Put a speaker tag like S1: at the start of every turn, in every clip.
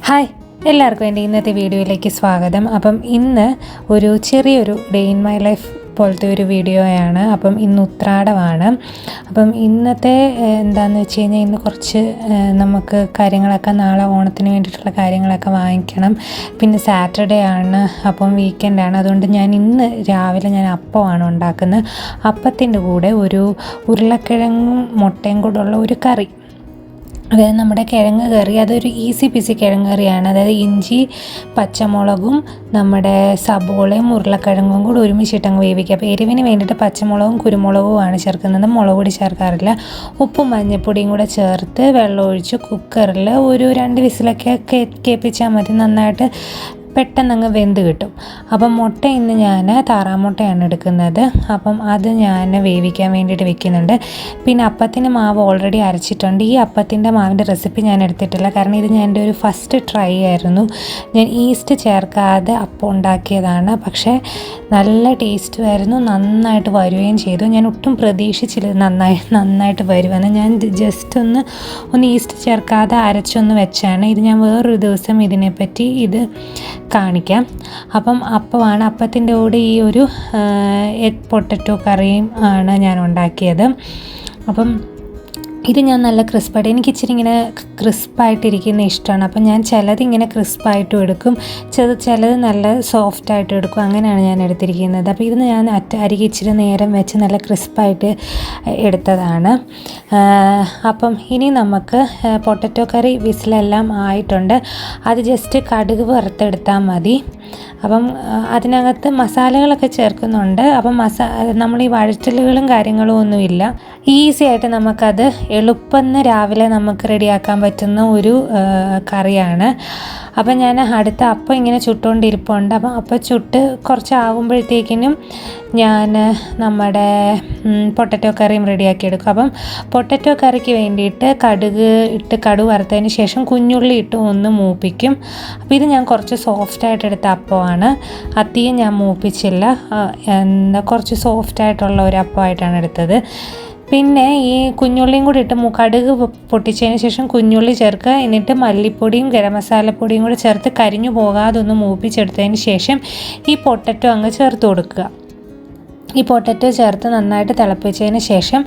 S1: Hi, എല്ലാവർക്കും എൻ്റെ ഇന്നത്തെ വീഡിയോയിലേക്ക് സ്വാഗതം. അപ്പം ഇന്ന് ഒരു ചെറിയൊരു ഡേ ഇൻ മൈ ലൈഫ് പോലത്തെ ഒരു വീഡിയോയാണ്. അപ്പം ഇന്ന് ഉത്രാടമാണ്. അപ്പം ഇന്നത്തെ എന്താണെന്ന് വെച്ച് കഴിഞ്ഞാൽ ഇന്ന് കുറച്ച് നമുക്ക് കാര്യങ്ങളൊക്കെ നാളെ ഓണത്തിന് വേണ്ടിയിട്ടുള്ള കാര്യങ്ങളൊക്കെ വാങ്ങിക്കണം. പിന്നെ സാറ്റർഡേ ആണ്, അപ്പം വീക്കെൻഡാണ്. അതുകൊണ്ട് ഞാൻ ഇന്ന് രാവിലെ അപ്പമാണ് ഉണ്ടാക്കുന്നത്. അപ്പത്തിൻ്റെ കൂടെ ഒരു ഉരുളക്കിഴങ്ങും മുട്ടയും കൂടെ ഉള്ള ഒരു കറി, അതായത് നമ്മുടെ കിഴങ്ങ് കറി. അതൊരു ഈസി പീസി കിഴങ്ങ് കറിയാണ്. അതായത് ഇഞ്ചി, പച്ചമുളകും നമ്മുടെ സബോളയും ഉരുളക്കിഴങ്ങും കൂടി ഒരുമിച്ചിട്ടങ്ങ് വേവിക്കുക. അപ്പോൾ എരിവിന് വേണ്ടിയിട്ട് പച്ചമുളകും കുരുമുളകുമാണ് ചേർക്കുന്നത്, മുളക് പൊടി ചേർക്കാറില്ല. ഉപ്പും മഞ്ഞൾപ്പൊടിയും കൂടെ ചേർത്ത് വെള്ളം ഒഴിച്ച് കുക്കറിൽ ഒരു 2 വിസിലൊക്കെ കേൾപ്പിച്ചാൽ മതി. നന്നായിട്ട് പെട്ടെന്നങ്ങ് വെന്ത് കിട്ടും. അപ്പം മുട്ട ഇന്ന് ഞാൻ താറാമുട്ടയാണ് എടുക്കുന്നത്. അപ്പം അത് ഞാൻ വേവിക്കാൻ വേണ്ടിയിട്ട് വെക്കുന്നുണ്ട്. പിന്നെ അപ്പത്തിന് മാവ് ഓൾറെഡി അരച്ചിട്ടുണ്ട്. ഈ അപ്പത്തിൻ്റെ മാവിൻ്റെ റെസിപ്പി ഞാൻ എടുത്തിട്ടില്ല, കാരണം ഇത് എൻ്റെ ഒരു ഫസ്റ്റ് ട്രൈ ആയിരുന്നു. ഞാൻ ഈസ്റ്റ് ചേർക്കാതെ അപ്പം ഉണ്ടാക്കിയതാണ്. പക്ഷേ നല്ല ടേസ്റ്റ് ആയിരുന്നു, നന്നായിട്ട് വരുകയും ചെയ്തു. ഞാൻ ഒട്ടും പ്രതീക്ഷിച്ചില്ല നന്നായിട്ട് വരുമെന്ന്. ഞാൻ ജസ്റ്റ് ഒന്ന് ഈസ്റ്റ് ചേർക്കാതെ അരച്ചൊന്ന് വെച്ചാണ്. ഇത് ഞാൻ വേറൊരു ദിവസം ഇതിനെപ്പറ്റി കാണിക്കാം. അപ്പം അപ്പമാണ്. അപ്പത്തിൻ്റെ കൂടെ ഈ ഒരു എഗ് പൊട്ടറ്റോ കറിയും ആണ് ഞാൻ ഉണ്ടാക്കിയത്. അപ്പം ഇത് ഞാൻ നല്ല ക്രിസ്പായിട്ട്, എനിക്ക് ഇച്ചിരി ഇങ്ങനെ ക്രിസ്പായിട്ടിരിക്കുന്ന ഇഷ്ടമാണ്. അപ്പം ഞാൻ ചിലതിങ്ങനെ ക്രിസ്പായിട്ടും എടുക്കും, ചിലത് നല്ല സോഫ്റ്റായിട്ടും എടുക്കും. അങ്ങനെയാണ് ഞാൻ എടുത്തിരിക്കുന്നത്. അപ്പോൾ ഇത് ഞാൻ അരികെ ഇച്ചിരി നേരം വെച്ച് നല്ല ക്രിസ്പായിട്ട് എടുത്തതാണ്. അപ്പം ഇനി നമുക്ക് പൊട്ടറ്റോ കറി വിസിലെല്ലാം ആയിട്ടുണ്ട്. അത് ജസ്റ്റ് കടുക് വറുത്തെടുത്താൽ മതി. അപ്പം അതിനകത്ത് മസാലകളൊക്കെ ചേർക്കുന്നുണ്ട്. അപ്പം നമ്മൾ ഈ വഴറ്റലുകളും കാര്യങ്ങളും ഒന്നുമില്ല. ഈസി ആയിട്ട് നമുക്കത് എളുപ്പം രാവിലെ നമുക്ക് റെഡിയാക്കാൻ പറ്റുന്ന ഒരു കറിയാണ്. അപ്പം ഞാൻ അടുത്ത അപ്പം ഇങ്ങനെ ചുട്ടുകൊണ്ടിരിപ്പുണ്ട്. അപ്പം ചുട്ട് കുറച്ചാകുമ്പോഴത്തേക്കിനും ഞാൻ നമ്മുടെ പൊട്ടറ്റോ കറിയും റെഡിയാക്കി എടുക്കും. അപ്പം പൊട്ടറ്റോ കറിക്ക് വേണ്ടിയിട്ട് കടുക് വറുത്തതിന് ശേഷം കുഞ്ഞുള്ളി ഇട്ട് ഒന്ന് മൂപ്പിക്കും. അപ്പോൾ ഇത് ഞാൻ കുറച്ച് സോഫ്റ്റായിട്ട് എടുത്ത അപ്പമാണ്, അധികം ഞാൻ മൂപ്പിച്ചില്ല. കുറച്ച് സോഫ്റ്റായിട്ടുള്ള ഒരു അപ്പമായിട്ടാണ് എടുത്തത്. പിന്നെ ഈ കുഞ്ഞുള്ളിയും കൂടി ഇട്ട് കടുക് പൊട്ടിച്ചതിന് ശേഷം കുഞ്ഞുള്ളി ചേർക്കുക. എന്നിട്ട് മല്ലിപ്പൊടിയും ഗരം മസാലപ്പൊടിയും കൂടി ചേർത്ത് കരിഞ്ഞു പോകാതെ ഒന്ന് മൂപ്പിച്ചെടുത്തതിന് ശേഷം ഈ പൊട്ടറ്റോ അങ്ങ് ചേർത്ത് കൊടുക്കുക. ഈ പൊട്ടറ്റോ ചേർത്ത് നന്നായിട്ട് തിളപ്പിച്ചതിന് ശേഷം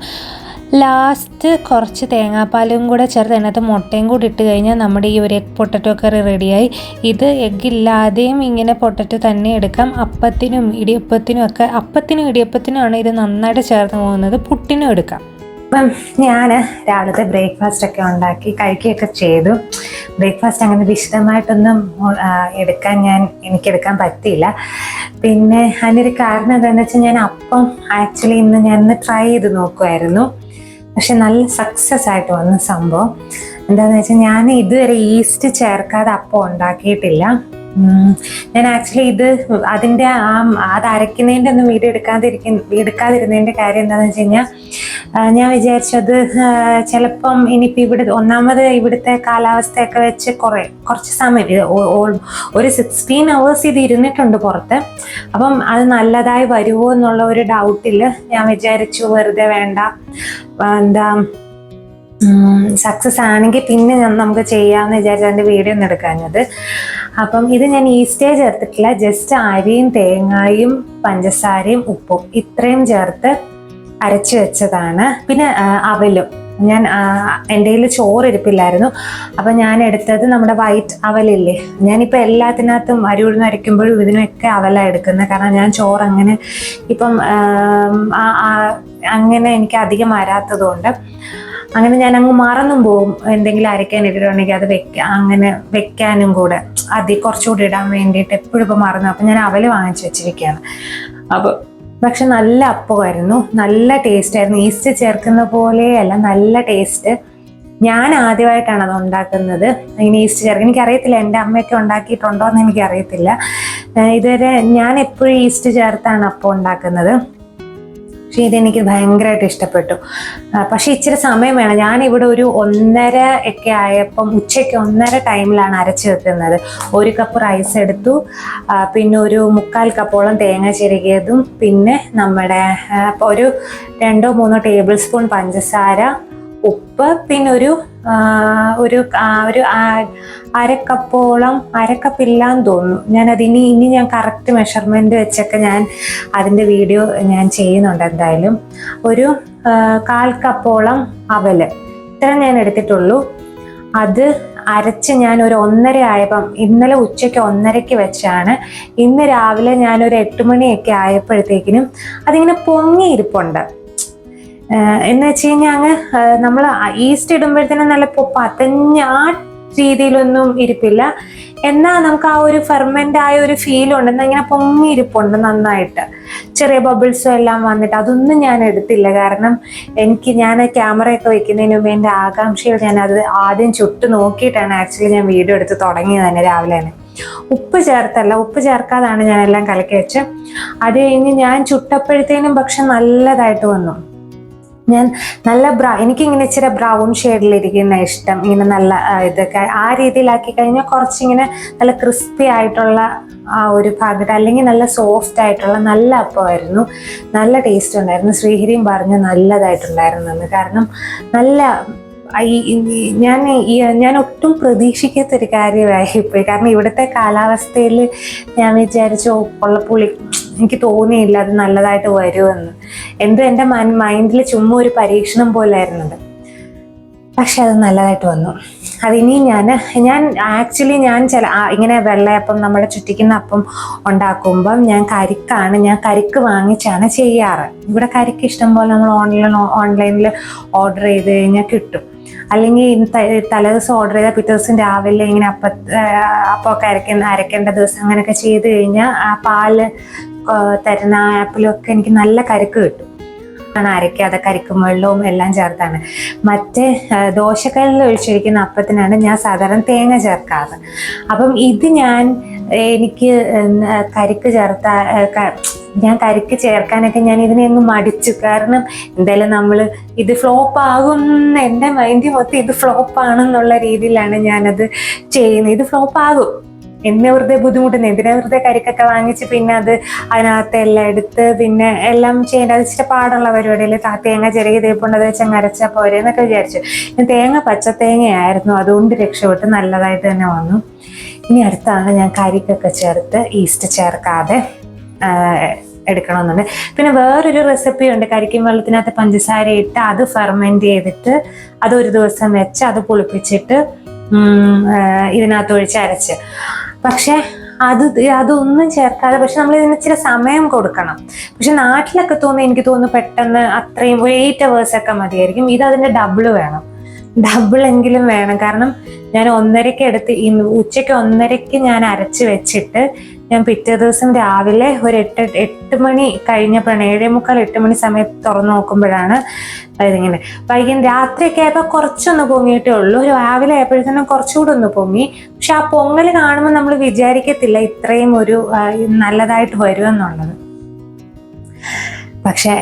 S1: ലാസ്റ്റ് കുറച്ച് തേങ്ങാപ്പാലും കൂടെ ചേർത്ത് അതിനകത്ത് മുട്ടയും കൂടി ഇട്ട് കഴിഞ്ഞാൽ നമ്മുടെ ഈ ഒരു എഗ് പൊട്ടറ്റോ കറി റെഡിയായി. ഇത് എഗ്ഗില്ലാതെയും ഇങ്ങനെ പൊട്ടറ്റോ തന്നെ എടുക്കാം. അപ്പത്തിനും ഇടിയപ്പത്തിനുമാണ് ഇത് നന്നായിട്ട് ചേർത്ത് പോകുന്നത്. പുട്ടിനും എടുക്കാം. അപ്പം ഞാൻ രാവിലത്തെ ബ്രേക്ക്ഫാസ്റ്റൊക്കെ ഉണ്ടാക്കി കഴിക്കുകയൊക്കെ ചെയ്തു. ബ്രേക്ക്ഫാസ്റ്റ് അങ്ങനെ വിശദമായിട്ടൊന്നും എനിക്കെടുക്കാൻ പറ്റിയില്ല. പിന്നെ അതിനൊരു കാരണം എന്താണെന്ന് വെച്ചാൽ ഞാൻ അപ്പം ആക്ച്വലി ഇന്ന് ട്രൈ ചെയ്ത് നോക്കുമായിരുന്നു. പക്ഷെ നല്ല സക്സസ് ആയിട്ട് വന്ന സംഭവം എന്താണെന്ന് വെച്ചാൽ ഞാൻ ഇതുവരെ ഈസ്റ്റ് ചേർക്കാതെ അപ്പം ഉണ്ടാക്കിയിട്ടില്ല. ഞാൻ ആക്ച്വലി അത് അരയ്ക്കുന്നതിൻ്റെ ഒന്നും വീഡിയോ എടുക്കാതിരുന്നതിൻ്റെ കാര്യം എന്താണെന്ന് വെച്ച് കഴിഞ്ഞാൽ ഞാൻ വിചാരിച്ചത് ചിലപ്പം ഇനിയിപ്പോൾ ഒന്നാമത് ഇവിടുത്തെ കാലാവസ്ഥയൊക്കെ വെച്ച് കുറച്ച് സമയം ഒരു 16 hours ഇത് ഇരുന്നിട്ടുണ്ട് പുറത്ത്. അപ്പം അത് നല്ലതായി വരുമോ എന്നുള്ള ഒരു ഡൗട്ടിൽ ഞാൻ വിചാരിച്ചു വെറുതെ വേണ്ട, സക്സസ് ആണെങ്കിൽ പിന്നെ നമുക്ക് ചെയ്യാമെന്ന് വിചാരിച്ചു അതിൻ്റെ വീഡിയോ ഒന്നും എടുക്കാഞ്ഞത്. അപ്പം ഇത് ഞാൻ ഈസ്റ്റേ ചേർത്തിട്ടില്ല, ജസ്റ്റ് അരിയും തേങ്ങയും പഞ്ചസാരയും ഉപ്പും ഇത്രയും ചേർത്ത് അരച്ചു വെച്ചതാണ്. പിന്നെ അവലും എൻ്റെ കയ്യിൽ ചോറിരിപ്പില്ലായിരുന്നു. അപ്പം ഞാൻ എടുത്തത് നമ്മുടെ വൈറ്റ് അവലില്ലേ, ഞാനിപ്പോൾ എല്ലാത്തിനകത്തും അരി ഉഴുന്ന് അരയ്ക്കുമ്പോഴും ഇതിനൊക്കെ അവലാണ് എടുക്കുന്നത്. കാരണം ഞാൻ ചോറ് അങ്ങനെ എനിക്ക് അധികം വരാത്തത് കൊണ്ട് അങ്ങനെ ഞാൻ അങ്ങ് മറന്നും പോവും. എന്തെങ്കിലും അരയ്ക്കാൻ ഇട്ടിട്ടുണ്ടെങ്കിൽ അത് അങ്ങനെ വെക്കാനും കൂടെ കുറച്ചുകൂടി ഇടാൻ വേണ്ടിയിട്ട് എപ്പോഴും ഇപ്പോൾ മറന്നു. അപ്പം ഞാൻ അവല് വാങ്ങിച്ചു വെച്ചിരിക്കുകയാണ്. പക്ഷെ നല്ല അപ്പമായിരുന്നു, നല്ല ടേസ്റ്റ് ആയിരുന്നു. ഈസ്റ്റ് ചേർക്കുന്ന പോലെയല്ല, നല്ല ടേസ്റ്റ്. ഞാൻ ആദ്യമായിട്ടാണ് അത് ഉണ്ടാക്കുന്നത്. ഇങ്ങനെ ഈസ്റ്റ് ചേർക്കുക എനിക്കറിയത്തില്ല, എൻ്റെ അമ്മയൊക്കെ ഉണ്ടാക്കിയിട്ടുണ്ടോ എന്ന് എനിക്കറിയത്തില്ല. ഇതുവരെ ഞാൻ എപ്പോഴും ഈസ്റ്റ് ചേർത്താണ് അപ്പം ഉണ്ടാക്കുന്നത്. പക്ഷേ ഇതെനിക്ക് ഭയങ്കരമായിട്ട് ഇഷ്ടപ്പെട്ടു. പക്ഷേ ഇച്ചിരി സമയം വേണം. ഞാനിവിടെ ഒരു 1:30 ഒക്കെ ആയപ്പം ഉച്ചയ്ക്ക് 1:30 ടൈമിലാണ് അരച്ച് വെക്കുന്നത്. 1 കപ്പ് റൈസ് എടുത്തു, പിന്നെ ഒരു 3/4 കപ്പോളം തേങ്ങ ചിരകിയതും, പിന്നെ നമ്മുടെ ഒരു 2-3 ടേബിൾ സ്പൂൺ പഞ്ചസാര, ഉപ്പ്, പിന്നെ ഒരു അരക്കപ്പില്ലാന്ന് തോന്നുന്നു. ഞാനത് ഇനി ഞാൻ കറക്റ്റ് മെഷർമെന്റ് വെച്ചൊക്കെ ഞാൻ അതിൻ്റെ വീഡിയോ ഞാൻ ചെയ്യുന്നുണ്ട്. എന്തായാലും ഒരു 1/4 കപ്പോളം അവല്, ഇത്ര ഞാൻ എടുത്തിട്ടുള്ളൂ. അത് അരച്ച് ഞാൻ ഒരു 1:30 ആയപ്പം, ഇന്നലെ ഉച്ചയ്ക്ക് 1:30ക്ക് വെച്ചാണ്, ഇന്ന് രാവിലെ ഞാനൊരു 8 മണിയൊക്കെ ആയപ്പോഴത്തേക്കിനും അതിങ്ങനെ പൊങ്ങിയിരിപ്പുണ്ട്. എന്ന് വെച്ച് കഴിഞ്ഞാൽ അങ്ങ് നമ്മൾ ഈസ്റ്റ് ഇടുമ്പോഴത്തേനും നല്ല പതഞ്ഞ ആ രീതിയിലൊന്നും ഇരിപ്പില്ല, എന്നാൽ നമുക്ക് ആ ഒരു ഫെർമെന്റ് ആയ ഒരു ഫീൽ ഉണ്ട്. എന്നാൽ ഇങ്ങനെ പൊങ്ങിയിരിപ്പുണ്ട് നന്നായിട്ട്, ചെറിയ ബബിൾസും എല്ലാം വന്നിട്ട്. അതൊന്നും ഞാൻ എടുത്തില്ല, കാരണം ഞാൻ ക്യാമറയൊക്കെ വെക്കുന്നതിന് മുമ്പ് എൻ്റെ ആകാംക്ഷയിൽ ഞാനത് ആദ്യം ചുട്ട് നോക്കിയിട്ടാണ് ആക്ച്വലി ഞാൻ വീഡിയോ എടുത്ത് തുടങ്ങിയത് തന്നെ രാവിലെ തന്നെ. ഉപ്പ് ചേർത്തല്ല, ഉപ്പ് ചേർക്കാതാണ് ഞാൻ എല്ലാം കലക്കി വെച്ച്. അത് കഴിഞ്ഞ് ഞാൻ ചുട്ടപ്പോഴത്തേനും പക്ഷെ നല്ലതായിട്ട് വന്നു. ഞാൻ നല്ല എനിക്കിങ്ങനെ ഇച്ചിരി ബ്രൗൺ ഷെയ്ഡിലിരിക്കുന്ന ഇഷ്ടം, ഇങ്ങനെ നല്ല ഇതൊക്കെ ആ രീതിയിലാക്കി കഴിഞ്ഞാൽ കുറച്ചിങ്ങനെ നല്ല ക്രിസ്പി ആയിട്ടുള്ള ആ ഒരു ഭാഗത്ത്, അല്ലെങ്കിൽ നല്ല സോഫ്റ്റ് ആയിട്ടുള്ള നല്ല അപ്പമായിരുന്നു, നല്ല ടേസ്റ്റ് ഉണ്ടായിരുന്നു. ശ്രീഹരിയും പറഞ്ഞു നല്ലതായിട്ടുണ്ടായിരുന്നു, കാരണം നല്ല ഞാൻ ഒട്ടും പ്രതീക്ഷിക്കാത്തൊരു കാര്യമായിപ്പോയി. കാരണം ഇവിടുത്തെ കാലാവസ്ഥയിൽ ഞാൻ വിചാരിച്ചു പുളി എനിക്ക് തോന്നിയില്ല അത് നല്ലതായിട്ട് വരുമെന്ന്. എൻ്റെ മൈൻഡിൽ ചുമ്മാ ഒരു പരീക്ഷണം പോലായിരുന്നത്. പക്ഷെ അത് നല്ലതായിട്ട് വന്നു. അതിനി ഞാൻ ആക്ച്വലി ഇങ്ങനെ വെള്ളയപ്പം, നമ്മുടെ ചുറ്റിക്കുന്ന അപ്പം ഉണ്ടാക്കുമ്പം ഞാൻ കരിക്ക് വാങ്ങിച്ചാണ് ചെയ്യാറ്. ഇവിടെ കരിക്ക് ഇഷ്ടം പോലെ നമ്മൾ ഓൺലൈനിൽ ഓർഡർ ചെയ്ത് കഴിഞ്ഞാൽ കിട്ടും. അല്ലെങ്കിൽ തലേദിവസം ഓർഡർ ചെയ്താൽ പിറ്റേ ദിവസം രാവിലെ ഇങ്ങനെ അപ്പമൊക്കെ അരക്കേണ്ട ദിവസം അങ്ങനെയൊക്കെ ചെയ്ത് കഴിഞ്ഞാൽ ആ പാല് തരുന്ന ആപ്പിലും ഒക്കെ എനിക്ക് നല്ല കരിക്ക് കിട്ടും. അരയ്ക്കാതെ കരിക്കും വെള്ളവും എല്ലാം ചേർത്താണ്. മറ്റേ ദോശക്കല്ലിൽ ഒഴിച്ചൊഴിക്കുന്ന അപ്പത്തിനാണ് ഞാൻ സാധാരണ തേങ്ങ ചേർക്കാറ്. അപ്പം ഇത് എനിക്ക് കരിക്ക് ചേർക്കാനൊക്കെ ഞാൻ ഇതിനെ അങ്ങ് മടിച്ചു. കാരണം എന്തായാലും ഇത് ഫ്ലോപ്പ് ആകും, എൻ്റെ മൈൻഡിൽ മൊത്തം ഇത് ഫ്ലോപ്പാണെന്നുള്ള രീതിയിലാണ് ഞാനത് ചെയ്യുന്നത്. ഇത് ഫ്ലോപ്പ് ആകും, എന്നെ വെറുതെ ബുദ്ധിമുട്ടുന്നത് എന്തിനാ വെറുതെ കരിക്കൊക്കെ വാങ്ങിച്ച് പിന്നെ അതിനകത്ത് എല്ലാം എടുത്ത് പിന്നെ എല്ലാം ചെയ്യേണ്ട, അത് ഇച്ചിരി പാടുള്ള പരിപാടിയിൽ. തേങ്ങ ചെറിയ തേപ്പുണ്ട്, അത് വെച്ച് അങ്ങ് അരച്ചാൽ പോരെ എന്നൊക്കെ വിചാരിച്ചു. തേങ്ങ പച്ചത്തേങ്ങയായിരുന്നു, അതുകൊണ്ട് രക്ഷപ്പെട്ട് നല്ലതായിട്ട് തന്നെ വന്നു. ഇനി അടുത്താണ് ഞാൻ കരിക്കൊക്കെ ചേർത്ത് ഈസ്റ്റ് ചേർക്കാതെ എടുക്കണമെന്നുണ്ട്. പിന്നെ വേറൊരു റെസിപ്പി ഉണ്ട്, കരിക്കും വെള്ളത്തിനകത്ത് പഞ്ചസാര ഇട്ട് അത് ഫെർമെന്റ് ചെയ്തിട്ട് അതൊരു ദിവസം വെച്ച് അത് പുളിപ്പിച്ചിട്ട് ഇതിനകത്ത് ഒഴിച്ച് അരച്ച്. പക്ഷെ അതൊന്നും ചേർക്കാതെ, പക്ഷെ നമ്മൾ ഇതിന് ഇച്ചിരി സമയം കൊടുക്കണം. പക്ഷെ നാട്ടിലൊക്കെ എനിക്ക് തോന്നുന്നു പെട്ടെന്ന് അത്രയും 8 hours ഒക്കെ മതിയായിരിക്കും. ഇത് അതിൻ്റെ ഡബിളെങ്കിലും വേണം. കാരണം ഞാൻ 1:30ക്ക് ഉച്ചയ്ക്ക് 1:30ക്ക് ഞാൻ അരച്ച് വെച്ചിട്ട് ഞാൻ പിറ്റേ ദിവസം രാവിലെ ഒരു 8 മണി കഴിഞ്ഞപ്പോഴാണ്, 7:45 8 മണി സമയത്ത് തുറന്നു നോക്കുമ്പോഴാണ് ഇതിങ്ങനെ. രാത്രിയൊക്കെ ആയപ്പോൾ കുറച്ചൊന്ന് പൊങ്ങിയിട്ടേ ഉള്ളൂ, രാവിലെ ആയപ്പോഴത്തേനും കുറച്ചുകൂടെ ഒന്ന് പൊങ്ങി. പക്ഷെ ആ പൊങ്ങൽ കാണുമ്പോൾ നമ്മൾ വിചാരിക്കത്തില്ല ഇത്രയും ഒരു നല്ലതായിട്ട് വരുമെന്നുള്ളത്. പക്ഷെ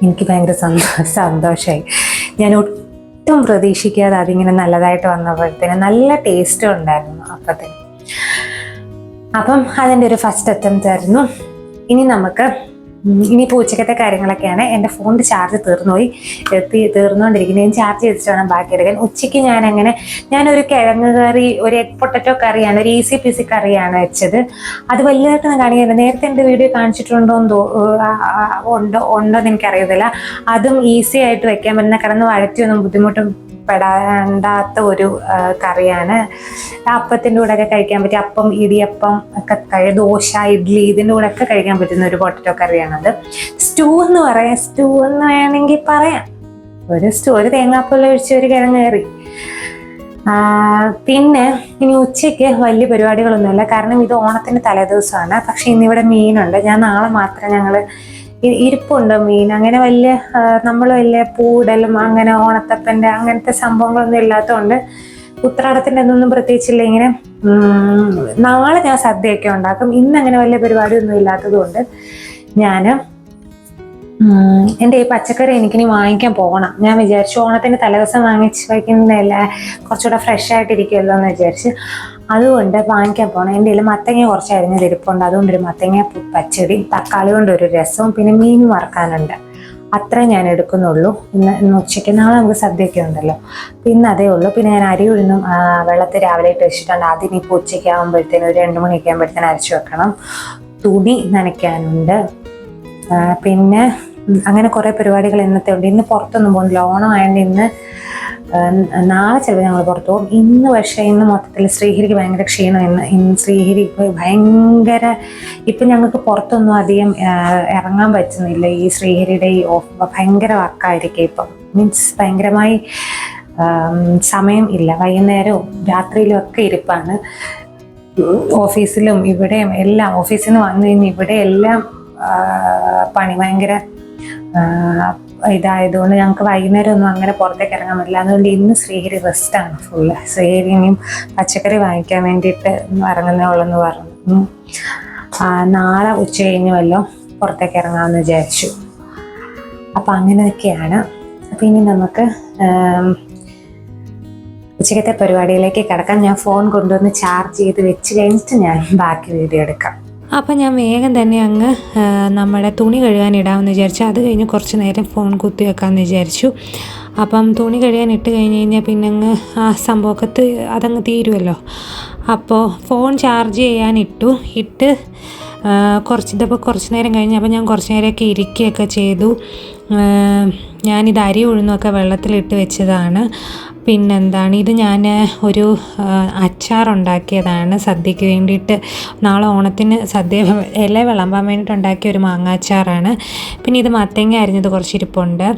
S1: എനിക്ക് ഭയങ്കര സന്തോഷമായി. ഞാൻ ഒട്ടും പ്രതീക്ഷിക്കാതെ അതിങ്ങനെ നല്ലതായിട്ട് വന്നപ്പോഴത്തേന് നല്ല ടേസ്റ്റും ഉണ്ടായിരുന്നു അപ്പത്തിന്. അപ്പം അതിൻ്റെ ഒരു ഫസ്റ്റ് അറ്റംപ്റ്റ് ആയിരുന്നു. ഇനിയിപ്പോൾ ഉച്ചക്കത്തെ കാര്യങ്ങളൊക്കെയാണ്. എൻ്റെ ഫോണിൻ്റെ ചാർജ് തീർന്നുകൊണ്ടിരിക്കുന്നത്. ഞാൻ ചാർജ് ചെയ്തിട്ട് വേണം ബാക്കി എടുക്കാൻ. ഉച്ചയ്ക്ക് ഞാനൊരു കിഴങ്ങ് കറി, ഒരു എഗ് പൊട്ടറ്റോ കറിയാണ്, ഒരു ഈസി പീസി കറിയാണ് വെച്ചത്. അത് വലിയതായിട്ടൊന്നും കാണിക്കുന്നില്ല. നേരത്തെ എൻ്റെ വീഡിയോ ഉണ്ടോയെന്ന് എനിക്കറിയത്തില്ല. അതും ഈസി ആയിട്ട് വെക്കാൻ പറ്റുന്ന, കിടന്ന് വഴറ്റിയൊന്നും ബുദ്ധിമുട്ടും പെടാണ്ടാത്ത ഒരു കറിയാണ്. അപ്പത്തിൻ്റെ കൂടെ ഒക്കെ കഴിക്കാൻ പറ്റിയ, അപ്പം ഇടിയപ്പം ഒക്കെ ദോശ ഇഡ്ഡലി ഇതിൻ്റെ കൂടെ ഒക്കെ കഴിക്കാൻ പറ്റുന്ന ഒരു പൊട്ടറ്റോ കറിയാണത്. സ്റ്റൂ എന്ന് വേണമെങ്കിൽ പറയാം. ഒരു തേങ്ങാപ്പൂല ഒഴിച്ച് ഒരു കിഴങ്ങ് കറി. പിന്നെ ഇനി ഉച്ചയ്ക്ക് വലിയ പരിപാടികളൊന്നുമില്ല, കാരണം ഇത് ഓണത്തിൻ്റെ തലേദിവസമാണ്. പക്ഷെ ഇന്നിവിടെ മീനുണ്ട്. നാളെ മാത്രം ഇരിപ്പുണ്ട് മീൻ. അങ്ങനെ നമ്മൾ വലിയ പൂടലും അങ്ങനെ ഓണത്തപ്പൻ്റെ അങ്ങനത്തെ സംഭവങ്ങളൊന്നും ഇല്ലാത്തതുകൊണ്ട് ഉത്രാടത്തിൻ്റെ ഒന്നും പ്രത്യേകിച്ചില്ല. ഇങ്ങനെ നാളെ ഞാൻ സദ്യയൊക്കെ ഉണ്ടാക്കും. ഇന്നങ്ങനെ വലിയ പരിപാടിയൊന്നും ഇല്ലാത്തത് കൊണ്ട് എൻ്റെ ഈ പച്ചക്കറി എനിക്കിനി വാങ്ങിക്കാൻ പോകണം. ഞാൻ വിചാരിച്ചു ഓണത്തിൻ്റെ തലേദിവസം വാങ്ങിച്ച് വയ്ക്കുന്നതല്ല, കുറച്ചുകൂടെ ഫ്രഷ് ആയിട്ടിരിക്കുമല്ലോ എന്ന് വിചാരിച്ച് അതുകൊണ്ട് വാങ്ങിക്കാൻ പോകണം. എൻ്റെ കയ്യിൽ മത്തങ്ങ കുറച്ച് അരിഞ്ഞ് തിരിപ്പുണ്ട്, അതുകൊണ്ടൊരു മത്തങ്ങ പച്ചടി, തക്കാളി കൊണ്ടൊരു രസവും പിന്നെ മീൻ വറക്കാനുണ്ട്. അത്രേ ഞാൻ എടുക്കുന്നുള്ളൂ. ഇന്ന് ഉച്ചയ്ക്ക്. നാളെ നമുക്ക് സദ്യയൊക്കെ ഉണ്ടല്ലോ, അപ്പം ഇന്ന് അതേ ഉള്ളൂ. പിന്നെ ഞാൻ അരി ഉഴുന്നും വെള്ളത്തിൽ രാവിലെ ഇട്ട് വെച്ചിട്ടുണ്ട്. അതിനിപ്പോൾ ഉച്ചയ്ക്ക് ആകുമ്പോഴത്തേനും ഒരു 2 മണിയൊക്കെ ആകുമ്പോഴത്തേനും അരച്ച് വെക്കണം. തുണി നനയ്ക്കാനുണ്ട്. പിന്നെ അങ്ങനെ കുറേ പരിപാടികൾ ഇന്നത്തെ ഉണ്ട്. ഇന്ന് പുറത്തൊന്നും പോകുന്നില്ല, ഓണം ആയതുകൊണ്ട് ഇന്ന് നാളെ ചിലപ്പോൾ ഞങ്ങൾ പുറത്തു പോകും. ഇന്ന് മൊത്തത്തിൽ ശ്രീഹരിക്ക് ഭയങ്കര ക്ഷീണം. ഇന്ന് ശ്രീഹരി ഭയങ്കര, ഇപ്പം ഞങ്ങൾക്ക് പുറത്തൊന്നും അധികം ഇറങ്ങാൻ പറ്റുന്നില്ല. ഈ ശ്രീഹരിയുടെ ഈ ഭയങ്കര വർക്കായിരിക്കും ഇപ്പം. മീൻസ് ഭയങ്കരമായി സമയം ഇല്ല. വൈകുന്നേരവും രാത്രിയിലും ഒക്കെ ഇരിപ്പാണ്. ഓഫീസിലും ഇവിടെയും എല്ലാം, ഓഫീസിൽ നിന്ന് വന്നു കഴിഞ്ഞ് ഇവിടെ എല്ലാം പണി ഭയങ്കര ഇതായതുകൊണ്ട് ഞങ്ങൾക്ക് വൈകുന്നേരം ഒന്നും അങ്ങനെ പുറത്തേക്ക് ഇറങ്ങാൻ പറ്റില്ല. അതുകൊണ്ട് ഇന്ന് ശ്രീഹരി റെസ്റ്റാണ് ഫുള്ള്. ശ്രീഹരി ഇനിയും പച്ചക്കറി വാങ്ങിക്കാൻ വേണ്ടിയിട്ട് ഇറങ്ങുന്നേ ഉള്ളെന്ന് പറഞ്ഞു. നാളെ ഉച്ച കഴിഞ്ഞ് വല്ലതും പുറത്തേക്ക് ഇറങ്ങാമെന്ന് വിചാരിച്ചു. അപ്പം അങ്ങനെയൊക്കെയാണ്. അപ്പം ഇനി നമുക്ക് ഉച്ചക്കത്തെ പരിപാടിയിലേക്ക് കിടക്കാം. ഞാൻ ഫോൺ കൊണ്ടുവന്ന് ചാർജ് ചെയ്ത് വെച്ച് കഴിഞ്ഞിട്ട് ഞാൻ ബാക്കി വീഡിയോ എടുക്കാം. അപ്പം ഞാൻ വേഗം തന്നെ അങ്ങ് നമ്മുടെ തുണി കഴുകാൻ ഇടാമെന്ന് വിചാരിച്ചു. അത് കഴിഞ്ഞ് കുറച്ച് നേരം ഫോൺ കുത്തി വെക്കാമെന്ന് വിചാരിച്ചു. അപ്പം തുണി കഴുകാൻ ഇട്ട് കഴിഞ്ഞ് കഴിഞ്ഞാൽ പിന്നെ അങ്ങ് ആ സംഭവമൊക്കെ അതങ്ങ് തീരുമല്ലോ. അപ്പോൾ ഫോൺ ചാർജ് ഇട്ട് കുറച്ച് നേരം കഴിഞ്ഞ് അപ്പോൾ ഞാൻ കുറച്ച് നേരമൊക്കെ ഇരിക്കുകയൊക്കെ ചെയ്തു. ഞാനിത് അരി ഉഴുന്നൊക്കെ വെള്ളത്തിലിട്ട് വെച്ചതാണ്. പിന്നെന്താണ്, ഇത് ഞാൻ ഒരു അച്ചാറുണ്ടാക്കിയതാണ് സദ്യക്ക് വേണ്ടിയിട്ട്. നാളെ ഓണത്തിന് സദ്യ ഇല വിളമ്പാൻ വേണ്ടിയിട്ട് ഉണ്ടാക്കിയ ഒരു മാങ്ങ അച്ചാറാണ്. പിന്നെ ഇത് മത്തങ്ങ അരിഞ്ഞത് കുറച്ച് ഇരിപ്പുണ്ട്.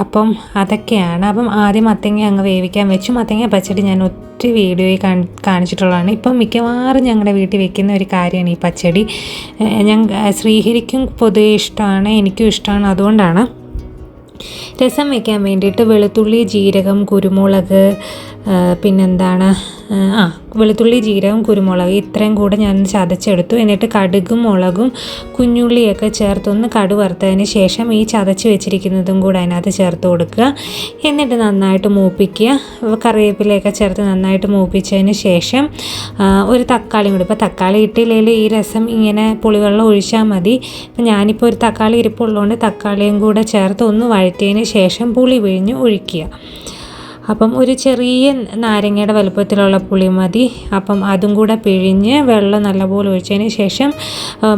S1: അപ്പം അതൊക്കെയാണ്. അപ്പം ആദ്യം മത്തങ്ങ അങ്ങ് വേവിക്കാൻ വെച്ചു. മത്തങ്ങ പച്ചടി ഞാൻ ഒത്തിരി വീഡിയോയിൽ കാണിച്ചിട്ടുള്ളതാണ്. ഇപ്പം മിക്കവാറും ഞങ്ങളുടെ വീട്ടിൽ വെക്കുന്ന ഒരു കാര്യമാണ് ഈ പച്ചടി. ശ്രീഹരിക്കും പൊതുവെ ഇഷ്ടമാണ്, എനിക്കും ഇഷ്ടമാണ്. അതുകൊണ്ടാണ്. രസം വയ്ക്കാൻ വേണ്ടിയിട്ട് വെളുത്തുള്ളി, ജീരകം, കുരുമുളക്, പിന്നെന്താണ് വെളുത്തുള്ളി, ജീരകം, കുരുമുളക് ഇത്രയും കൂടെ ഞാൻ ചതച്ചെടുത്തു. എന്നിട്ട് കടുകും മുളകും കുഞ്ഞുള്ളിയൊക്കെ ചേർത്തൊന്ന് കടു വറുത്തതിന് ശേഷം ഈ ചതച്ച് വെച്ചിരിക്കുന്നതും കൂടെ അതിനകത്ത് ചേർത്ത് കൊടുക്കുക. എന്നിട്ട് നന്നായിട്ട് മൂപ്പിക്കുക. കറിവേപ്പിലയൊക്കെ ചേർത്ത് നന്നായിട്ട് മൂപ്പിച്ചതിന് ശേഷം ഒരു തക്കാളിയും കൂടി. ഇപ്പോൾ തക്കാളി ഇട്ടില്ലെങ്കിൽ ഈ രസം ഇങ്ങനെ പുളിവെള്ളം ഒഴിച്ചാൽ മതി. ഇപ്പം ഞാനിപ്പോൾ ഒരു തക്കാളി ഇരിപ്പുള്ളതുകൊണ്ട് തക്കാളിയും കൂടെ ചേർത്ത് ഒന്ന് വഴറ്റിയതിന് ശേഷം പുളി പിഴിഞ്ഞ് ഒഴിക്കുക. അപ്പം ഒരു ചെറിയ നാരങ്ങയുടെ വലുപ്പത്തിലുള്ള പുളി മതി. അപ്പം അതും കൂടെ പിഴിഞ്ഞ് വെള്ളം നല്ലപോലെ ഒഴിച്ചതിന് ശേഷം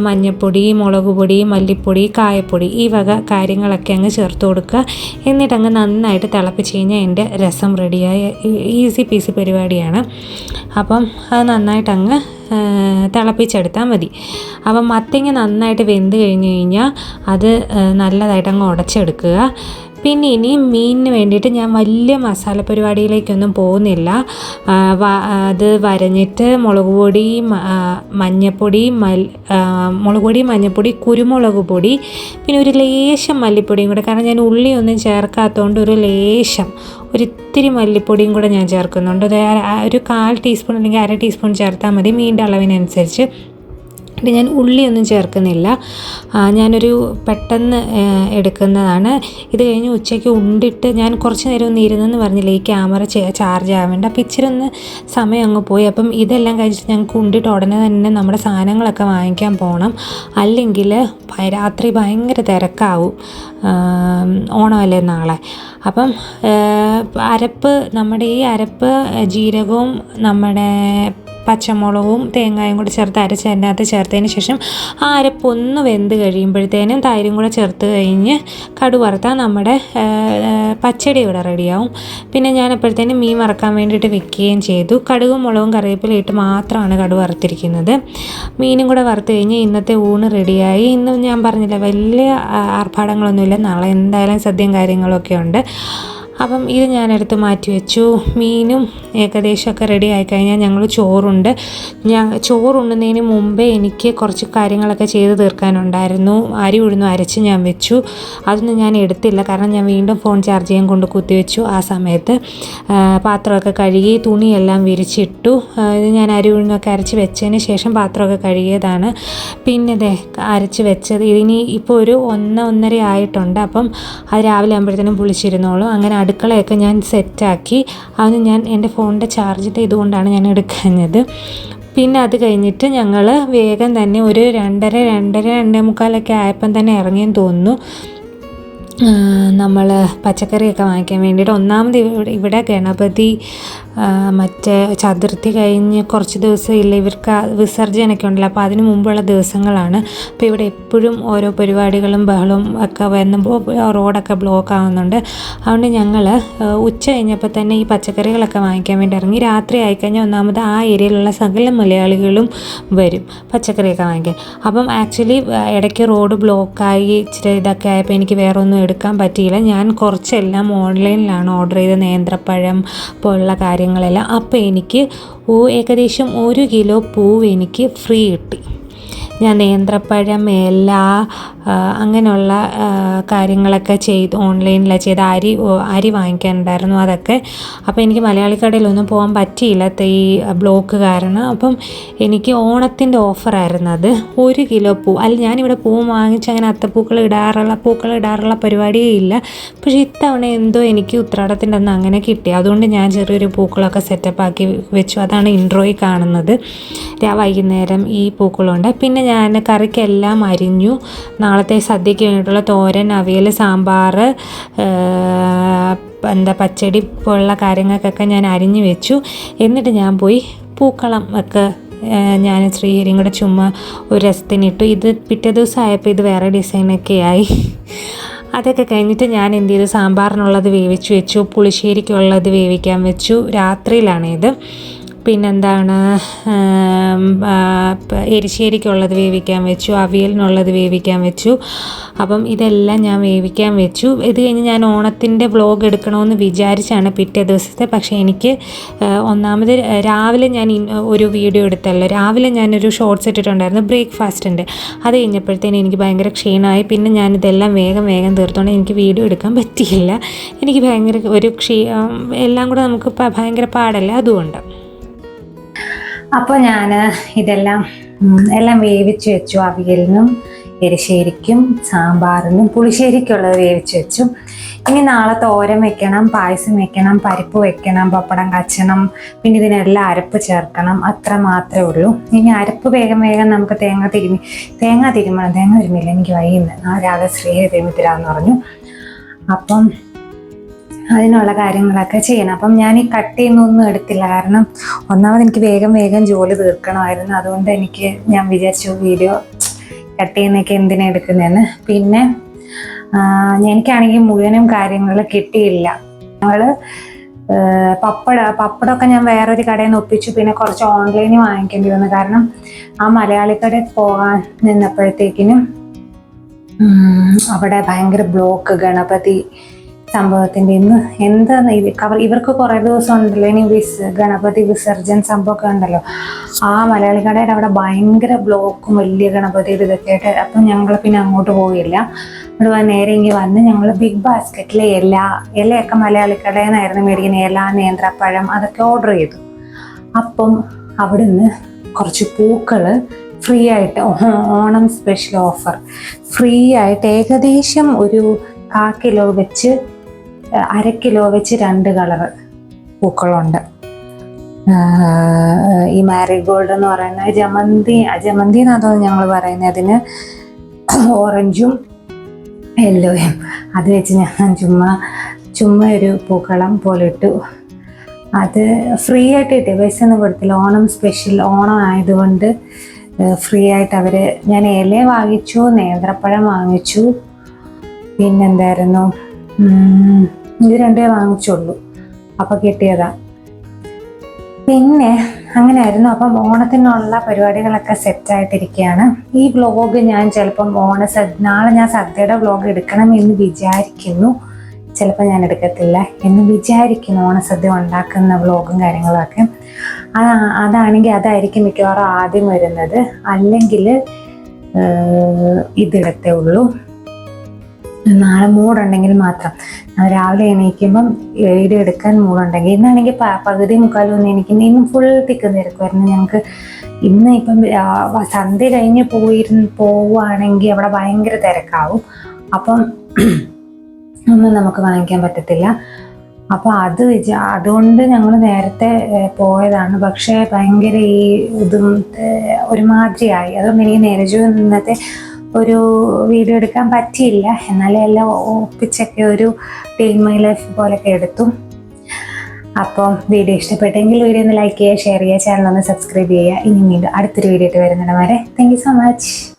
S1: മഞ്ഞൾപ്പൊടി, മുളക് പൊടി, മല്ലിപ്പൊടി, കായപ്പൊടി ഈ വക കാര്യങ്ങളൊക്കെ അങ്ങ് ചേർത്ത് കൊടുക്കുക. എന്നിട്ടങ്ങ് നന്നായിട്ട് തിളപ്പിച്ച് കഴിഞ്ഞാൽ എൻ്റെ രസം റെഡിയായ ഈസി പീസി പരിപാടിയാണ്. അപ്പം അത് നന്നായിട്ടങ്ങ് തിളപ്പിച്ചെടുത്താൽ മതി. അപ്പം മത്തങ്ങ നന്നായിട്ട് വെന്ത് കഴിഞ്ഞ് കഴിഞ്ഞാൽ അത് നല്ലതായിട്ട് അങ്ങ് ഉടച്ചെടുക്കുക. പിന്നെ ഇനി മീനിന് വേണ്ടിയിട്ട് ഞാൻ വലിയ മസാല പരിപാടിയിലേക്കൊന്നും പോകുന്നില്ല. അത് വരഞ്ഞിട്ട് മുളക് പൊടി, മഞ്ഞൾപ്പൊടി, കുരുമുളക് പൊടി, പിന്നെ ഒരു ലേശം മല്ലിപ്പൊടിയും കൂടെ. കാരണം ഞാൻ ഉള്ളിയൊന്നും ചേർക്കാത്തതുകൊണ്ട് ഒരിത്തിരി മല്ലിപ്പൊടിയും കൂടെ ഞാൻ ചേർക്കുന്നുണ്ട്. ഒരു 1/4 ടീസ്പൂൺ അല്ലെങ്കിൽ 1/2 ടീസ്പൂൺ ചേർത്താൽ മതി മീനിൻ്റെ അളവിനനുസരിച്ച്. ഞാൻ ഉള്ളിയൊന്നും ചേർക്കുന്നില്ല. ഞാനൊരു പെട്ടെന്ന് എടുക്കുന്നതാണ്. ഇത് കഴിഞ്ഞ് ഉച്ചയ്ക്ക് ഉണ്ടിട്ട് ഞാൻ കുറച്ച് നേരം ഒന്ന് ഇരുന്നെന്ന് പറഞ്ഞില്ലേ, ഈ ക്യാമറ ചാർജ് ആവാൻ വേണ്ടി. അപ്പോൾ ഇച്ചിരി ഒന്ന് സമയം അങ്ങ് പോയി. അപ്പം ഇതെല്ലാം കഴിച്ചിട്ട് ഞങ്ങൾക്ക് ഉണ്ടിട്ട് ഉടനെ തന്നെ നമ്മുടെ സാധനങ്ങളൊക്കെ വാങ്ങിക്കാൻ പോകണം. അല്ലെങ്കിൽ രാത്രി ഭയങ്കര തിരക്കാവും. ഓണമല്ലേ നാളെ. അപ്പം നമ്മുടെ ഈ അരപ്പ് ജീരകവും നമ്മുടെ പച്ചമുളകും തേങ്ങയും കൂടി ചേർത്ത് അരച്ച് അതിനകത്ത് ചേർത്തതിന് ശേഷം ആ അരപ്പൊന്ന് വെന്ത് കഴിയുമ്പോഴത്തേനും തൈരും കൂടെ ചേർത്ത് കഴിഞ്ഞ് കടു വറുത്താൽ നമ്മുടെ പച്ചടി ഇവിടെ റെഡിയാവും. പിന്നെ ഞാൻ അപ്പോഴത്തേനും മീൻ വറക്കാൻ വേണ്ടിയിട്ട് വെക്കുകയും ചെയ്തു. കടുകും മുളകും കറിവേപ്പിലയും ഇട്ട് മാത്രമാണ് കടു വറുത്തിരിക്കുന്നത്. മീനും കൂടെ വറുത്ത് കഴിഞ്ഞ് ഇന്നത്തെ ഊണ് റെഡിയായി. ഇന്ന് ഞാൻ പറഞ്ഞില്ല വലിയ ആർഭാടങ്ങളൊന്നുമില്ല. നാളെ എന്തായാലും സദ്യയും കാര്യങ്ങളൊക്കെ ഉണ്ട്. അപ്പം ഇത് ഞാനെടുത്ത് മാറ്റി വെച്ചു. മീനും ഏകദേശമൊക്കെ റെഡി ആയിക്കഴിഞ്ഞാൽ ഞങ്ങൾ ചോറുണ്ണുന്നതിന് മുമ്പേ എനിക്ക് കുറച്ച് കാര്യങ്ങളൊക്കെ ചെയ്ത് തീർക്കാനുണ്ടായിരുന്നു. അരി ഉഴുന്നും അരച്ച് ഞാൻ വെച്ചു. അതൊന്നും ഞാൻ എടുത്തില്ല, കാരണം ഞാൻ വീണ്ടും ഫോൺ ചാർജ് ചെയ്യാൻ കൊണ്ട് കുത്തിവെച്ചു. ആ സമയത്ത് പാത്രമൊക്കെ കഴുകി തുണിയെല്ലാം വിരിച്ചിട്ടു. ഇത് ഞാൻ അരി ഉഴുന്നൊക്കെ അരച്ച് വെച്ചതിന് ശേഷം പാത്രമൊക്കെ കഴുകിയതാണ്. പിന്നെ അരച്ച് വെച്ചത് ഇതിനി ഇപ്പോൾ ഒരു 1-1:30 ആയിട്ടുണ്ട്. അപ്പം അത് രാവിലെ ആകുമ്പോഴത്തേനും പുളിച്ചിരുന്നോളും. അങ്ങനെ അടുക്കളയൊക്കെ ഞാൻ സെറ്റാക്കി. അത് ഞാൻ എൻ്റെ ഫോണിൻ്റെ ചാർജിൻ്റെ ഇതുകൊണ്ടാണ് ഞാൻ എടുക്കുന്നത്. പിന്നെ അത് കഴിഞ്ഞിട്ട് ഞങ്ങൾ വേഗം തന്നെ ഒരു 2:30-2:45 ആയപ്പം തന്നെ ഇറങ്ങിയെന്ന് തോന്നുന്നു. നമ്മൾ പച്ചക്കറിയൊക്കെ വാങ്ങിക്കാൻ വേണ്ടിയിട്ട് ഒന്നാമത് ഇവിടെ ഗണപതി മറ്റേ ചതുർത്ഥി കഴിഞ്ഞ് കുറച്ച് ദിവസം ഇല്ല, ഇവർക്ക് വിസർജനമൊക്കെ ഉണ്ടല്ലോ, അപ്പോൾ അതിന് മുമ്പുള്ള ദിവസങ്ങളാണ്. അപ്പോൾ ഇവിടെ എപ്പോഴും ഓരോ പരിപാടികളും ബഹളവും ഒക്കെ വരുമ്പോൾ റോഡൊക്കെ ബ്ലോക്ക് ആവുന്നുണ്ട്. അതുകൊണ്ട് ഞങ്ങൾ ഉച്ച കഴിഞ്ഞപ്പോൾ തന്നെ ഈ പച്ചക്കറികളൊക്കെ വാങ്ങിക്കാൻ വേണ്ടി ഇറങ്ങി. രാത്രി ആയിക്കഴിഞ്ഞാൽ ഒന്നാമത് ആ ഏരിയയിലുള്ള സകല മലയാളികളും വരും പച്ചക്കറിയൊക്കെ വാങ്ങിക്കാൻ. അപ്പം ആക്ച്വലി ഇടയ്ക്ക് റോഡ് ബ്ലോക്കായി ഇച്ചിരി ഇതൊക്കെ ആയപ്പോൾ എനിക്ക് വേറെ ഒന്നും എടുക്കാൻ പറ്റിയില്ല. ഞാൻ കുറച്ചെല്ലാം ഓൺലൈനിലാണ് ഓർഡർ ചെയ്ത, നേന്ത്രപ്പഴം പോലുള്ള കാര്യങ്ങളെല്ലാം. അപ്പോൾ എനിക്ക് ഏകദേശം 1 കിലോ പൂവ് എനിക്ക് ഫ്രീ കിട്ടി. ഞാൻ നേന്ത്രപ്പഴം, ഇല, അങ്ങനെയുള്ള കാര്യങ്ങളൊക്കെ ഓൺലൈനിലാണ് ചെയ്ത്. അരി വാങ്ങിക്കാനുണ്ടായിരുന്നു അതൊക്കെ. അപ്പോൾ എനിക്ക് മലയാളി കടയിലൊന്നും പോകാൻ പറ്റിയില്ല ഈ ബ്ലോക്ക് കാരണം. അപ്പം എനിക്ക് ഓണത്തിൻ്റെ ഓഫറായിരുന്നു അത്. 1 കിലോ പൂ. ഞാനിവിടെ പൂ വാങ്ങിച്ച് അങ്ങനെ പൂക്കൾ ഇടാറുള്ള പരിപാടിയേ ഇല്ല. പക്ഷേ ഇത്തവണ എന്തോ എനിക്ക് ഉത്രാടത്തിൻ്റെ അന്ന് അങ്ങനെ കിട്ടി. അതുകൊണ്ട് ഞാൻ ചെറിയൊരു പൂക്കളൊക്കെ സെറ്റപ്പാക്കി വെച്ചു. അതാണ് ഇൻട്രോയിൽ കാണുന്നത്. വൈകുന്നേരം ഈ പൂക്കളുണ്ട്. പിന്നെ ഞാൻ കറിക്കെല്ലാം അരിഞ്ഞു. നാളത്തെ സദ്യയ്ക്ക് വേണ്ടിയിട്ടുള്ള തോരൻ, അവിയൽ, സാമ്പാർ, പച്ചടി പോലുള്ള കാര്യങ്ങൾക്കൊക്കെ ഞാൻ അരിഞ്ഞു വെച്ചു. എന്നിട്ട് ഞാൻ പോയി പൂക്കളം ഒക്കെ ഞാൻ ശ്രീഹരിയും കൂടെ ചുമ്മാ ഒരു രസത്തിനിട്ടു. ഇത് പിറ്റേ ദിവസം ആയപ്പോൾ ഇത് വേറെ ഡിസൈനൊക്കെ ആയി. അതൊക്കെ കഴിഞ്ഞിട്ട് ഞാൻ എന്ത് ചെയ്തു, സാമ്പാറിനുള്ളത് വേവിച്ച് വെച്ചു, പുളിശ്ശേരിക്കുള്ളത് വേവിക്കാൻ വെച്ചു. രാത്രിയിലാണിത്. പിന്നെന്താണ്, എരിശ്ശേരിക്കുള്ളത് വേവിക്കാൻ വെച്ചു, അവിയലിനുള്ളത് വേവിക്കാൻ വെച്ചു. അപ്പം ഇതെല്ലാം ഞാൻ വേവിക്കാൻ വെച്ചു. ഇത് കഴിഞ്ഞ് ഞാൻ ഓണത്തിൻ്റെ വ്ലോഗ് എടുക്കണമെന്ന് വിചാരിച്ചാണ് പിറ്റേ ദിവസത്തെ. പക്ഷേ എനിക്ക് ഒന്നാമത് രാവിലെ ഞാൻ ഒരു വീഡിയോ എടുത്തല്ലോ, രാവിലെ ഞാനൊരു ഷോർട്സ് ഇട്ടിട്ടുണ്ടായിരുന്നു ബ്രേക്ക്ഫാസ്റ്റിൻ്റെ. അത് കഴിഞ്ഞപ്പോഴത്തേനും എനിക്ക് ഭയങ്കര ക്ഷീണമായി. പിന്നെ ഞാനിതെല്ലാം വേഗം തീർത്തോണ്ട് എനിക്ക് വീഡിയോ എടുക്കാൻ പറ്റിയില്ല. എനിക്ക് ഭയങ്കര എല്ലാം കൂടെ നമുക്ക് ഭയങ്കര പാടല്ല, അതുകൊണ്ട്. അപ്പോൾ ഞാൻ ഇതെല്ലാം വേവിച്ച് വെച്ചു. അവിയലിനും എരിശ്ശേരിക്കും സാമ്പാറിനും പുളിശ്ശേരിക്കുള്ളത് വേവിച്ച് വെച്ചു. ഇനി നാളെ തോരൻ വെക്കണം, പായസം വെക്കണം, പരിപ്പ് വെക്കണം, പപ്പടം കച്ചണം, പിന്നെ ഇതിനെല്ലാം അരപ്പ് ചേർക്കണം. അത്ര മാത്രമേ ഉള്ളൂ. ഇനി അരപ്പ് വേഗം നമുക്ക് തേങ്ങ തിരുമില്ല, എനിക്ക് വൈകുന്നു. രാവിലെ ശ്രീഹരി തിരുമിത്തരാന്ന് പറഞ്ഞു. അപ്പം അതിനുള്ള കാര്യങ്ങളൊക്കെ ചെയ്യണം. അപ്പം ഞാൻ ഈ കട്ട് ചെയ്യുന്നൊന്നും എടുത്തില്ല, കാരണം ഒന്നാമത് എനിക്ക് വേഗം ജോലി തീർക്കണമായിരുന്നു. അതുകൊണ്ട് ഞാൻ വിചാരിച്ചു വീഡിയോ കട്ട് ചെയ്യുന്നതൊക്കെ എന്തിനാ എടുക്കുന്നതെന്ന്. പിന്നെ എനിക്കാണെങ്കിൽ മുഴുവനും കാര്യങ്ങൾ കിട്ടിയില്ല. ഞങ്ങൾ പപ്പടമൊക്കെ ഞാൻ വേറൊരു കടയിൽ നിന്ന് ഒപ്പിച്ചു. പിന്നെ കുറച്ച് ഓൺലൈനിൽ വാങ്ങിക്കേണ്ടി വന്നു, കാരണം ആ മലയാളി കടയിൽ പോകാൻ നിന്നപ്പോഴത്തേക്കിനും അവിടെ ഭയങ്കര ബ്ലോക്ക്, ഗണപതി സംഭവത്തിൻ്റെ. ഇന്ന് എന്താന്ന് ഇവർക്ക് കുറേ ദിവസം ഉണ്ടല്ലോ, ഇനി ഗണപതി വിസർജൻ സംഭവമൊക്കെ ഉണ്ടല്ലോ. ആ മലയാളി കടയുടെ അവിടെ ഭയങ്കര ബ്ലോക്കും വലിയ ഗണപതിയുടെ ഇതൊക്കെ ആയിട്ട്. അപ്പം ഞങ്ങൾ പിന്നെ അങ്ങോട്ട് പോയില്ല. അവിടെ നേരെ ഇങ്ങനെ വന്ന് ഞങ്ങൾ ബിഗ് ബാസ്ക്കറ്റിലെ ഇലയൊക്കെ മലയാളി കടയിൽ നിന്നായിരുന്നു മേടിക്കുന്ന. ഇല, നേന്ത്രപ്പഴം അതൊക്കെ ഓർഡർ ചെയ്തു. അപ്പം അവിടുന്ന് കുറച്ച് പൂക്കൾ ഫ്രീ ആയിട്ട്, ഓണം സ്പെഷ്യൽ ഓഫർ ഫ്രീ ആയിട്ട് ഏകദേശം ഒരു 1/4 കിലോ വെച്ച് 1/2 കിലോ വെച്ച് 2 കളറ് പൂക്കളുണ്ട്. ഈ മാരിഗോൾഡ് എന്ന് പറയുന്ന ജമന്തി എന്നാണ് ഞങ്ങൾ പറയുന്നത്. അതിന് ഓറഞ്ചും യെല്ലോയും അത് വെച്ച് ഞാൻ ചുമ്മാ ഒരു പൂക്കളം പോലെ ഇട്ടു. അത് ഫ്രീ ആയിട്ട് കിട്ടി, പൈസ ഒന്നും കൊടുത്തില്ല. ഓണം സ്പെഷ്യൽ, ഓണം ആയതുകൊണ്ട് ഫ്രീ ആയിട്ട് ഞാൻ ഇല വാങ്ങിച്ചു, നേന്ത്രപ്പഴം വാങ്ങിച്ചു, പിന്നെന്തായിരുന്നു, ഇത് 2 വാങ്ങിച്ചുള്ളൂ. അപ്പോൾ കിട്ടിയതാ. പിന്നെ അങ്ങനെയായിരുന്നു. അപ്പം ഓണത്തിനുള്ള പരിപാടികളൊക്കെ സെറ്റായിട്ടിരിക്കുകയാണ്. ഈ വ്ലോഗ് ഞാൻ ചിലപ്പം നാളെ ഞാൻ സദ്യയുടെ വ്ലോഗ് എടുക്കണം എന്ന് വിചാരിക്കുന്നു. ചിലപ്പോൾ ഞാൻ എടുക്കത്തില്ല എന്ന് വിചാരിക്കുന്നു. ഓണസദ്യ ഉണ്ടാക്കുന്ന വ്ലോഗും കാര്യങ്ങളൊക്കെ അതാണെങ്കിൽ മിക്കവാറും ആദ്യം വരുന്നത്. അല്ലെങ്കിൽ ഇതിടത്തേ ഉള്ളൂ. നാളെ മൂടുണ്ടെങ്കിൽ മാത്രം. രാവിലെ എണീക്കുമ്പം വീഡിയോ എടുക്കാൻ മൂടുണ്ടെങ്കിൽ. ഇന്നാണെങ്കിൽ പകുതി മുക്കാലൊന്നും ഇന്നും ഫുൾ തിക്കുന്നിരിക്കുമായിരുന്നു ഞങ്ങൾക്ക്. ഇപ്പം സന്ധ്യ കഴിഞ്ഞ് പോവുകയാണെങ്കിൽ അവിടെ ഭയങ്കര തിരക്കാവും. അപ്പം ഒന്നും നമുക്ക് വാങ്ങിക്കാൻ പറ്റത്തില്ല. അപ്പോൾ അതുകൊണ്ട് ഞങ്ങൾ നേരത്തെ പോയതാണ്. പക്ഷേ ഭയങ്കര ഇതും ഒരുമാതിരിയായി. അതുകൊണ്ട് എനിക്ക് നേരജു ഇന്നത്തെ ഒരു വീഡിയോ എടുക്കാൻ പറ്റിയില്ല. എന്നാലും എല്ലാം ഒപ്പിച്ചൊക്കെ ഒരു ഡേ ഇൻ മൈ ലൈഫ് പോലൊക്കെ എടുത്തു. അപ്പം വീഡിയോ ഇഷ്ടപ്പെട്ടെങ്കിൽ വീഡിയോ ഒന്ന് ലൈക്ക് ചെയ്യുക, ഷെയർ ചെയ്യുക, ചാനൽ ഒന്ന് സബ്സ്ക്രൈബ് ചെയ്യുക. ഇനി വീണ്ടും അടുത്തൊരു വീഡിയോ ആയിട്ട് വരുന്നിടം വരെ താങ്ക് യു സോ മച്ച്.